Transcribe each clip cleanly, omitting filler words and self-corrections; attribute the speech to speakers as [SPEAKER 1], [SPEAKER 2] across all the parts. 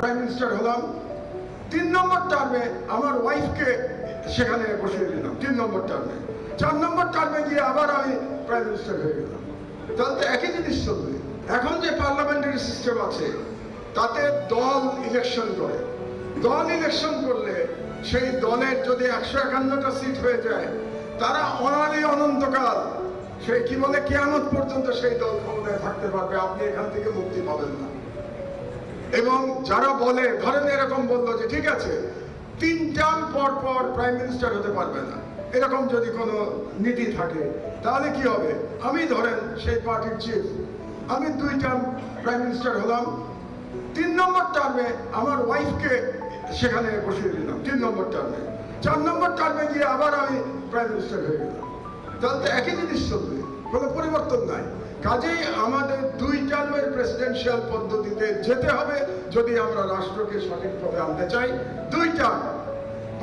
[SPEAKER 1] Prime minister হলাম, 3 নম্বর টার্মে আমার ওয়াইফকে সেখানে বসিয়ে দিলাম 3 নম্বর টার্মে, 4 নম্বর টার্মে গিয়ে আবার আমি প্রাইম মিনিস্টার হয়ে গেলাম, তাহলে তো একই জিনিস চলবে। এখন যে পার্লামেন্টারি সিস্টেম আছে তাতে দল ইলেকশন করে, দল ইলেকশন করলে সেই দলের যদি 151টা সিট হয়ে যায়, তারা অনাদি অনন্তকাল সেই কি বলে কিয়ামত পর্যন্ত সেই দল ক্ষমতায় থাকতে পারবে, আপনি এখান থেকে মুক্তি পাবেন না। এবং যারা বলে, ধরেন এরকম বললো যে ঠিক আছে 3 টার্ম পর পর প্রাইম মিনিস্টার হতে পারবে না, এরকম যদি কোনো নীতি থাকে তাহলে কি হবে? আমি ধরেন সেই পার্টির চিফ, আমি 2 টার্ম প্রাইম মিনিস্টার হলাম, 3 নম্বর টার্মে আমার ওয়াইফকে সেখানে বসিয়ে দিলাম 3 নম্বর টার্মে, 4 নম্বর টার্মে গিয়ে আবার আমি প্রাইম মিনিস্টার হয়ে গেলাম, তাহলে তো একই জিনিস চলবে, কোনো পরিবর্তন নাই। কাজেই আমাদের 2 টার্মের প্রেসিডেন্সিয়াল পদ্ধতিতে যেতে হবে যদি আমরা রাষ্ট্রকে সঠিকভাবে আনতে চাই। 2 টার্ম,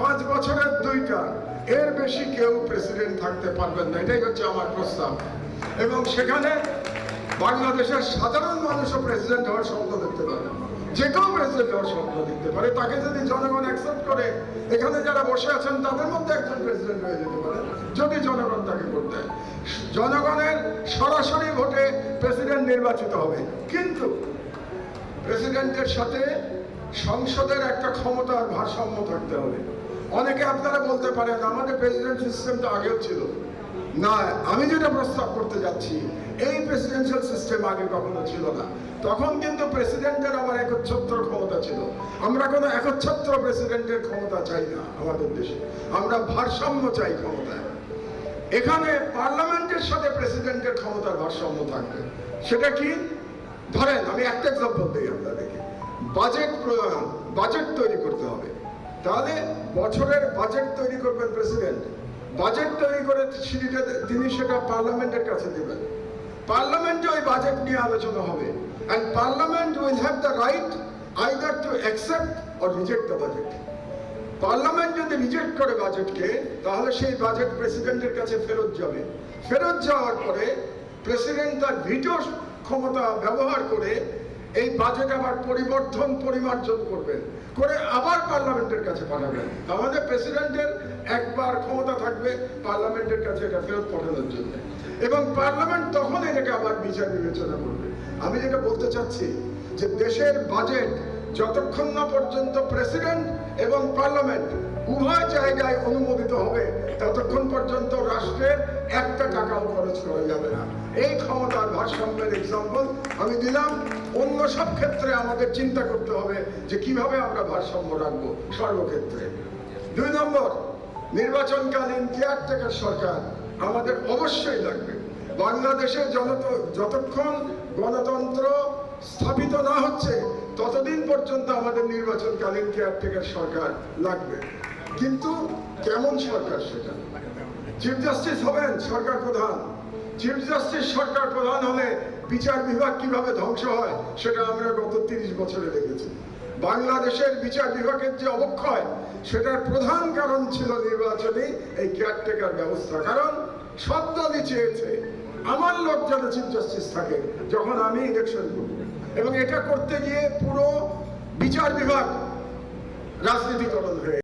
[SPEAKER 1] 5 বছরের 2 টার্ম, এর বেশি কেউ প্রেসিডেন্ট থাকতে পারবেন না, এটাই হচ্ছে আমার প্রস্তাব। এবং সেখানে বাংলাদেশের সাধারণ মানুষও প্রেসিডেন্ট হওয়ার স্বপ্ন দেখতে পারে, যে কেউ প্রেসিডেন্ট হওয়ার স্বপ্ন দেখতে পারে, তাকে যদি জনগণ অ্যাকসেপ্ট করে, এখানে যারা বসে আছেন তাদের মধ্যে একজন প্রেসিডেন্ট হয়ে যেতে পারে যদি জনগণ তাকে ভোট দেয়। জনগণের সরাসরি ভোটে প্রেসিডেন্ট নির্বাচিত হবে, কিন্তু প্রেসিডেন্টের সাথে সংসদের একটা ক্ষমতার ভারসাম্য থাকতে হবে। অনেকে আপনারা বলতে পারেন আমাদের প্রেসিডেন্ট সিস্টেমটা আগেও ছিল না, আমি যেটা প্রস্তাব করতে যাচ্ছি এই প্রেসিডেন্সিয়াল সিস্টেম আগে কখনো ছিল না। তখন কিন্তু প্রেসিডেন্টের আবার একচ্ছত্র ক্ষমতা ছিল। আমরা কোনো একচ্ছত্র প্রেসিডেন্টের ক্ষমতা চাই না আমাদের দেশে, আমরা ভারসাম্য চাই ক্ষমতায়। এখানে পার্লামেন্টের সাথে প্রেসিডেন্টের ক্ষমতার ভারসাম্য থাকবে। সেটা কি? ধরেন আমি একটা এক্সাম্পল দিই আপনাদেরকে, বাজেট প্রণয়ন, বাজেট তৈরি করতে হবে, তাহলে বছরের বাজেট তৈরি করবেন প্রেসিডেন্ট, বাজেট তৈরি করে তিনি সেটা পার্লামেন্টের কাছে দেবেন, পার্লামেন্টে ওই বাজেট নিয়ে আলোচনা হবে, and parliament will have the right either to accept or reject the budget. Parliament যদি রিজেক্ট করে বাজেটকে, তাহলে সেই বাজেট প্রেসিডেন্টের কাছে ফেরত যাবে, ফেরত যাওয়ার পরে প্রেসিডেন্ট তার ভিটো ক্ষমতা ব্যবহার করে এই বাজেট আবার পরিমার্জন করবেন, করে আবার পার্লামেন্টের কাছে পাঠাবেন। আমাদের প্রেসিডেন্টের একবার ক্ষমতা থাকবে পার্লামেন্টের কাছে এটা ফেরত পাঠানোর জন্য, এবং পার্লামেন্ট তখন এটাকে আবার বিচার বিবেচনা করবে। আমি যেটা বলতে চাচ্ছি যে দেশের বাজেট যতক্ষণ না পর্যন্ত প্রেসিডেন্ট এবং পার্লামেন্ট উভয় জায়গায় অনুমোদিত হবে, ততক্ষণ পর্যন্ত রাষ্ট্রের একটা টাকাও খরচ করা যাবে না। এই ক্ষমতার ভারসাম্যের এক্সাম্পল আমি দিলাম। অন্য সব ক্ষেত্রে আমাদের চিন্তা করতে হবে যে কিভাবে আমরা ভারসাম্য রাখবো সর্বক্ষেত্রে। 2 নম্বর, নির্বাচনকালীন কেয়ারটেকার সরকার আমাদের অবশ্যই লাগবে। বাংলাদেশে যতক্ষণ গণতন্ত্র স্থাপিত না হচ্ছে ততদিন পর্যন্ত আমাদের নির্বাচনকালীন কেয়ারটেকার সরকার লাগবে। কিন্তু কেমন সরকার? সেটা চিফ জাস্টিস হবেন সরকার প্রধান। চিফ জাস্টিস সরকার প্রধান হলে বিচার বিভাগ কিভাবে ধ্বংস হয় সেটা আমরা গত 30 বছরে দেখেছি। বাংলাদেশের বিচার বিভাগের যে অবক্ষয়, সেটার প্রধান কারণ ছিল নির্বাচনী এই কেয়ারটেকার ব্যবস্থা। কারণ সব দলই চেয়েছে আমার লোক যেন চিফ জাস্টিস থাকে যখন আমি ইলেকশন করব, এবং এটা করতে গিয়ে পুরো বিচার বিভাগ রাজনীতিকরণ হয়ে